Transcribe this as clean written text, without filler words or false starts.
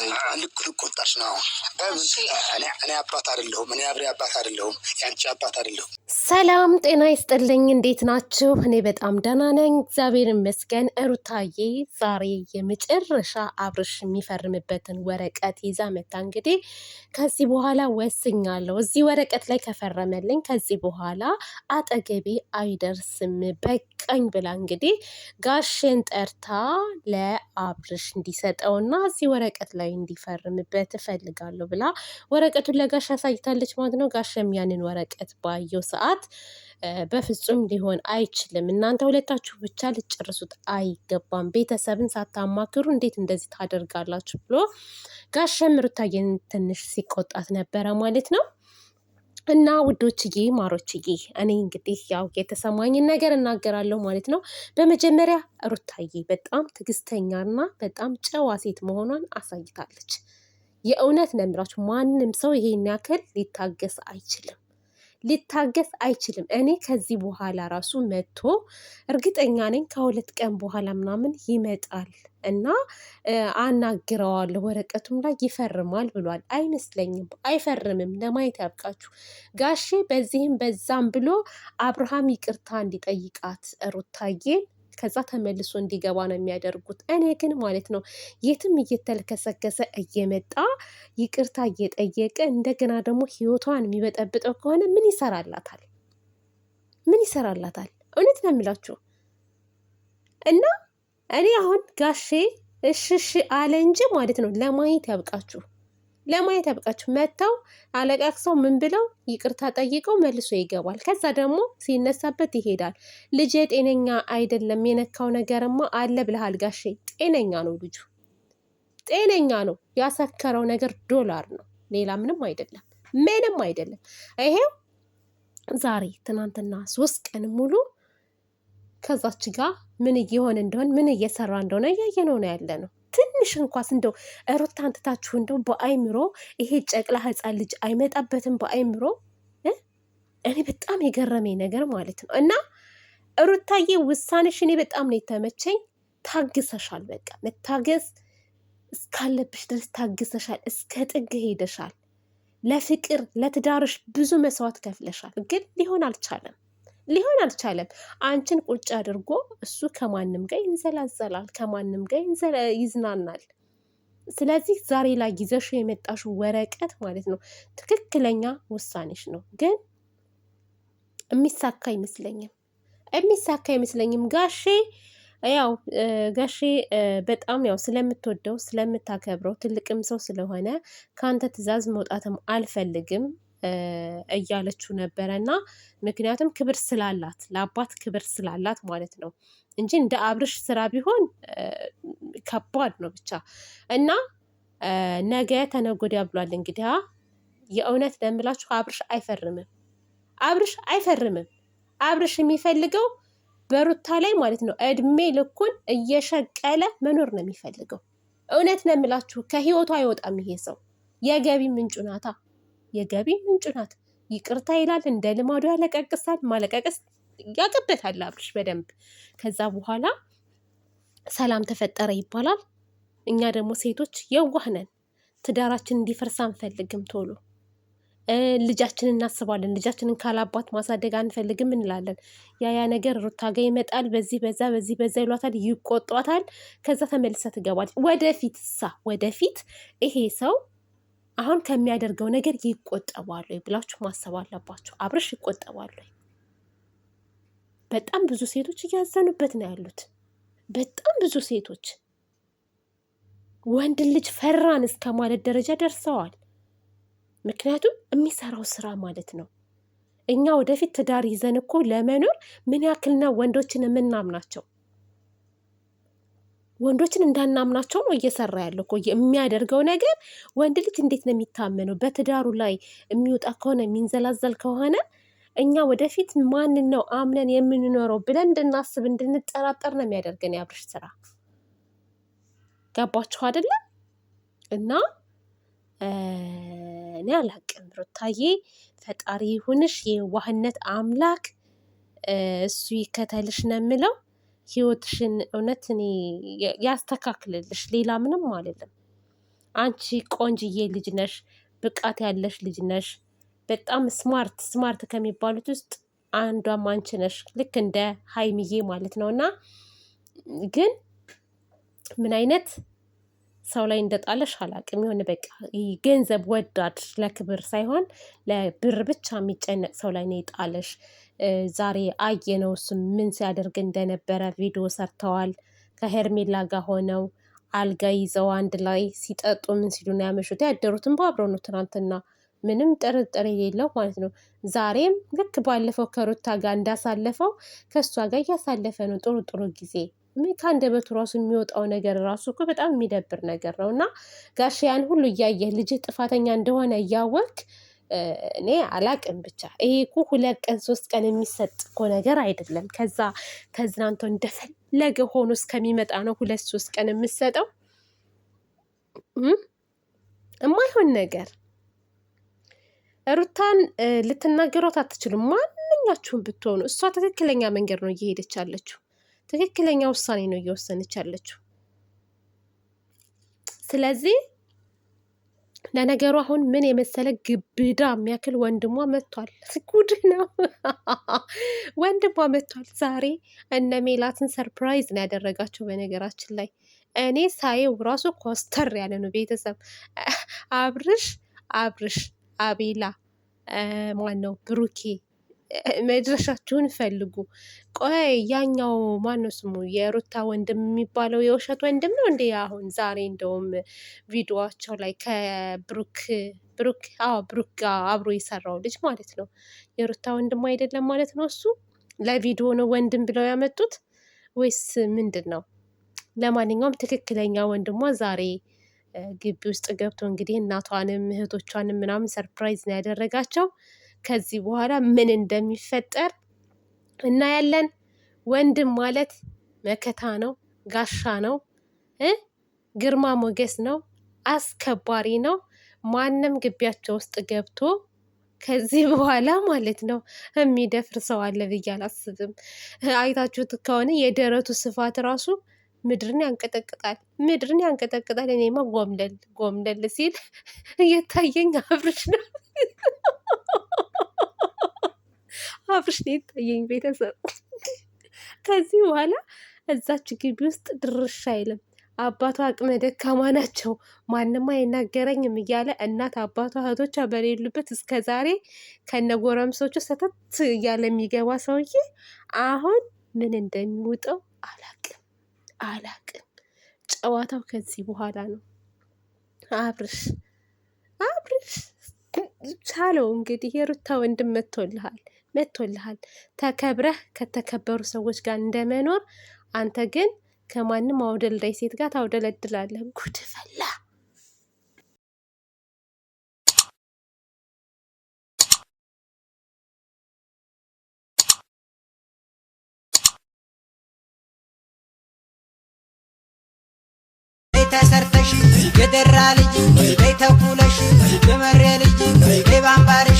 ልቆጣሽ ነው። እኔ አባት አይደለሁም። እኔ አብሬ አባት አይደለሁም። ያንቺ አባት አይደለሁም። ሰላም ጤና ይስጥልኝ። እንዴት ናችሁ? እኔ በጣም ደህና ነኝ፣ እግዚአብሔር ይመስገን። ሩታዬ ዛሬ የመጨረሻ አብርሽ የሚፈርምበትን ወረቀት ይዛ መታ። እንግዲህ ከዚህ በኋላ ወስኛለሁ፣ እዚህ ወረቀት ላይ ከፈረመልኝ ከዚህ በኋላ አጠገቤ አይደርስም በቃኝ ብላ እንግዲህ ጋሼን ጠርታ ለአብርሽ እንዲሰጠውና እዚህ ወረቀት ላይ እንዲፈርምበት እፈልጋለሁ ብላ ወረቀቱን ለጋሽ ያሳይታለች ማለት ነው። ጋሸም ያንን ወረቀት ባየው ሰዓት በፍጹም ሊሆን አይችልም፣ እናንተ ሁለታችሁ ብቻ ልትጨርሱት አይገባም፣ ቤተሰብን ሳታማክሩ እንዴት እንደዚህ ታደርጋላችሁ ብሎ ጋሸም ሩታዬን ትንሽ ሲቆጣት ነበረ ማለት ነው። እና ውዶችዬ ማሮችዬ እኔ እንግዲህ ያው የተሰማኝን ነገር እናገራለሁ ማለት ነው። በመጀመሪያ ሩታዬ በጣም ትዕግስተኛና በጣም ጨዋ ሴት መሆኗን አሳይታለች። የእውነት ነው የምላችሁ፣ ማንም ሰው ይሄን ያክል ሊታገስ አይችልም። እኔ ከዚህ በኋላ ራሱ መጥቶ እርግጠኛ ነኝ ከሁለት ቀን በኋላ ምናምን ይመጣል እና አናግረዋለሁ፣ ወረቀቱም ላይ ይፈርማል ብሏል። አይመስለኝም፣ አይፈርምም። ለማየት ያብቃችሁ። ጋሼ በዚህም በዛም ብሎ አብርሃም ይቅርታ እንዲጠይቃት ሩታዬን ከዛ ተመልሶ እንዲገባ ነው የሚያደርጉት። እኔ ግን ማለት ነው የትም እየተልከሰከሰ እየመጣ ይቅርታ እየጠየቀ እንደገና ደግሞ ህይወቷን የሚበጠብጠው ከሆነ ምን ይሰራላታል? እውነት ነው የምላችሁ። እና እኔ አሁን ጋሼ እሽሽ አለ እንጂ ማለት ነው ለማየት ያብቃችሁ። መጥተው አለቃቅሰው ምን ብለው ይቅርታ ጠይቀው መልሶ ይገባል። ከዛ ደግሞ ሲነሳበት ይሄዳል። ልጄ ጤነኛ አይደለም፣ የነካው ነገርማ አለ ብለሃል ጋሼ። ጤነኛ ነው ልጁ፣ ጤነኛ ነው። ያሰከረው ነገር ዶላር ነው፣ ሌላ ምንም አይደለም። ይሄው ዛሬ ትናንትና 3 ቀን ሙሉ ከዛች ጋር ምን እየሆነ እንደሆነ ምን እየሰራ እንደሆነ እያየነው ነው ያለ ነው። ትንሽ እንኳስ እንደው ሩታን ትታችሁ እንደው በአይምሮ ይሄ ጨቅላ ህፃን ልጅ አይመጣበትም በአይምሮ። እኔ በጣም የገረመኝ ነገር ማለት ነው። እና ሩታዬ ውሳኔሽ እኔ በጣም ነው የተመቸኝ። ታግሰሻል፣ በቃ መታገስ እስካለብሽ ድረስ ታግሰሻል፣ እስከ ጥግ ሄደሻል። ለፍቅር ለትዳርሽ ብዙ መስዋዕት ከፍለሻል፣ ግን ሊሆን አልቻለም። አንቺን ቁጭ አድርጎ እሱ ከማንም ጋር ይንዘላዘላል፣ ከማንም ጋር ይዝናናል። ስለዚህ ዛሬ ላይ ይዘሽው የመጣሽው ወረቀት ማለት ነው ትክክለኛ ውሳኔሽ ነው፣ ግን የሚሳካ አይመስለኝም። ጋሼ በጣም ያው ስለምትወደው ስለምታከብረው ትልቅም ሰው ስለሆነ ከአንተ ትዕዛዝ መውጣትም አልፈልግም እያለችው ነበረ። እና ምክንያቱም ክብር ስላላት ለአባት ክብር ስላላት ማለት ነው እንጂ እንደ አብርሽ ስራ ቢሆን ከባድ ነው ብቻ። እና ነገ ተነገ ወዲያ ብሏል እንግዲህ። የእውነት ለምላችሁ አብርሽ አይፈርምም። አብርሽ የሚፈልገው በሩታ ላይ ማለት ነው እድሜ ልኩን እየሸቀለ መኖር ነው የሚፈልገው። እውነት ነው የምላችሁ፣ ከህይወቱ አይወጣም ይሄ ሰው። የገቢ ምንጩ ናት። ይቅርታ ይላል፣ እንደ ልማዱ ያለቀቅሳል። ማለቀቅስ ያቅበታል አብርሽ በደንብ። ከዛ በኋላ ሰላም ተፈጠረ ይባላል። እኛ ደግሞ ሴቶች የዋህ ነን፣ ትዳራችን እንዲፈርስ አንፈልግም። ቶሎ ልጃችንን እናስባለን። ልጃችንን ካላባት ማሳደግ አንፈልግም እንላለን። ያ ነገር ሩታ ጋ ይመጣል። በዚህ በዛ ይሏታል፣ ይቆጧታል። ከዛ ተመልሳ ትገባለች። ወደፊት ይሄ ሰው አሁን ከሚያደርገው ነገር ይቆጠባሉ ብላችሁ ማሰብ አለባችሁ። አብርሽ ይቆጠባሉ። በጣም ብዙ ሴቶች እያዘኑበት ነው ያሉት። በጣም ብዙ ሴቶች ወንድ ልጅ ፈራን እስከ ማለት ደረጃ ደርሰዋል። ምክንያቱም የሚሰራው ስራ ማለት ነው። እኛ ወደፊት ትዳር ይዘን እኮ ለመኖር ምን ያክልና ወንዶችን የምናምናቸው ወንዶችን እንዳናምናቸው ነው እየሰራ ያለው እኮ። የሚያደርገው ነገር ወንድ ልጅ እንዴት ነው የሚታመነው? በትዳሩ ላይ የሚወጣ ከሆነ የሚንዘላዘል ከሆነ እኛ ወደፊት ማንን ነው አምነን የምንኖረው ብለን እንድናስብ እንድንጠራጠር ነው የሚያደርገን የአብርሽ ስራ። ገባችሁ አይደለም? እና እኔ አላቅም ሩታዬ፣ ፈጣሪ ይሁንሽ፣ የዋህነት አምላክ እሱ ይከተልሽ ነው የምለው። ህይወትሽን እውነት እኔ ያስተካክልልሽ፣ ሌላ ምንም አይደለም። አንቺ ቆንጅዬ ልጅ ነሽ፣ ብቃት ያለሽ ልጅ ነሽ። በጣም ስማርት ከሚባሉት ውስጥ አንዷም አንቺ ነሽ፣ ልክ እንደ ሀይሚዬ ማለት ነው። እና ግን ምን አይነት ሰው ላይ እንደጣለሽ አላቅም። የሆነ በቃ ገንዘብ ወዳድ ለክብር ሳይሆን ለብር ብቻ የሚጨነቅ ሰው ላይ ነው የጣለሽ። ዛሬ አየነው እሱ ምን ሲያደርግ እንደነበረ ቪዲዮ ሰርተዋል። ከሄርሜላ ጋር ሆነው አልጋ ይዘው አንድ ላይ ሲጠጡ ምን ሲሉ ነው ያመሹት። ያደሩትን በአብረው ነው ትናንትና፣ ምንም ጥርጥር የሌለው ማለት ነው። ዛሬም ልክ ባለፈው ከሩታ ጋር እንዳሳለፈው ከእሷ ጋር እያሳለፈ ነው ጥሩ ጥሩ ጊዜ። ከአንደበቱ ራሱ የሚወጣው ነገር ራሱ እኮ በጣም የሚደብር ነገር ነው። እና ጋሽ ያን ሁሉ እያየህ ልጅህ ጥፋተኛ እንደሆነ እያወቅ እኔ አላቅም። ብቻ ይሄ እኮ 2 ቀን 3 ቀን የሚሰጥ እኮ ነገር አይደለም። ከዛ ተዝናንቶ እንደፈለገ ሆኖ እስከሚመጣ ነው 2-3 ቀን የምሰጠው። እማይሆን ነገር ሩታን ልትናገሯት አትችሉም፣ ማንኛችሁም ብትሆኑ። እሷ ትክክለኛ መንገድ ነው እየሄደች ያለችው፣ ትክክለኛ ውሳኔ ነው እየወሰነች ያለችው። ስለዚህ ለነገሩ አሁን ምን የመሰለ ግብዳ የሚያክል ወንድሟ መጥቷል። ጉድ ነው። ወንድሟ መጥቷል ዛሬ። እነ ሜላትን ሰርፕራይዝ ነው ያደረጋቸው። በነገራችን ላይ እኔ ሳየው ራሱ ኮስተር ያለ ነው። ቤተሰብ አብርሽ አቤላ ማን ነው ብሩኬ፣ መድረሻችሁን ፈልጉ። ቆይ ያኛው ማነው ስሙ የሩታ ወንድም የሚባለው የውሸት ወንድም ነው እንዴ? አሁን ዛሬ እንደውም ቪዲዮቸው ላይ ብሩክ ጋር አብሮ የሰራው ልጅ ማለት ነው የሩታ ወንድም አይደለም ማለት ነው። እሱ ለቪዲዮ ነው ወንድም ብለው ያመጡት ወይስ ምንድን ነው? ለማንኛውም ትክክለኛ ወንድሟ ዛሬ ግቢ ውስጥ ገብቶ እንግዲህ እናቷንም እህቶቿንም ምናምን ሰርፕራይዝ ነው ያደረጋቸው። ከዚህ በኋላ ምን እንደሚፈጠር እናያለን። ወንድም ማለት መከታ ነው፣ ጋሻ ነው፣ ግርማ ሞገስ ነው፣ አስከባሪ ነው። ማንም ግቢያቸው ውስጥ ገብቶ ከዚህ በኋላ ማለት ነው የሚደፍር ሰው አለ ብዬ አላስብም። አይታችሁት ከሆነ የደረቱ ስፋት ራሱ ምድርን ያንቀጠቅጣል። እኔማ ጎምለል ሲል እየታየኝ አብርሽ ነው የታየኝ። ቤተሰብ ከዚህ በኋላ እዛች ግቢ ውስጥ ድርሻ አይልም። አባቷ አቅመ ደካማ ናቸው፣ ማንም አይናገረኝም እያለ እናት አባቷ እህቶቿ በሌሉበት እስከ ዛሬ ከነጎረምሶቹ ሰተት እያለ የሚገባ ሰውዬ አሁን ምን እንደሚውጠው አላቅም። ጨዋታው ከዚህ በኋላ ነው። አብርሽ ቻለው እንግዲህ። የሩታ ወንድም መጥቶልሃል። ተከብረህ ከተከበሩ ሰዎች ጋር እንደመኖር አንተ ግን ከማንም አውደልዳይ ሴት ጋር ታውደለድላለህ። ጉድ ፈላ። ተሰርተሽ የደራ ልጅ ተኩለሽ የመሬ ልጅ ባምባርሽ